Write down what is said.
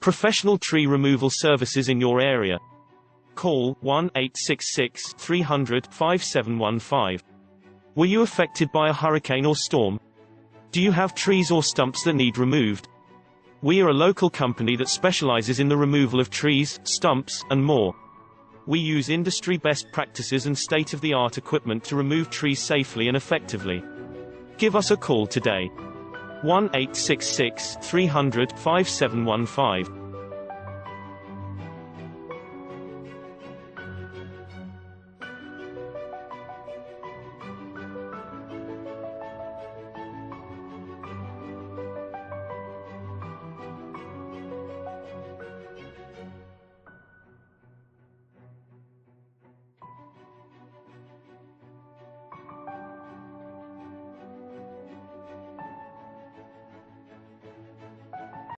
Professional tree removal services in your area. Call 1-866-300-5715. Were you affected by a hurricane or storm? Do you have trees or stumps that need removed? We are a local company that specializes in the removal of trees, stumps, and more. We use industry best practices and state-of-the-art equipment to remove trees safely and effectively. Give us a call today. 1-866-300-5715.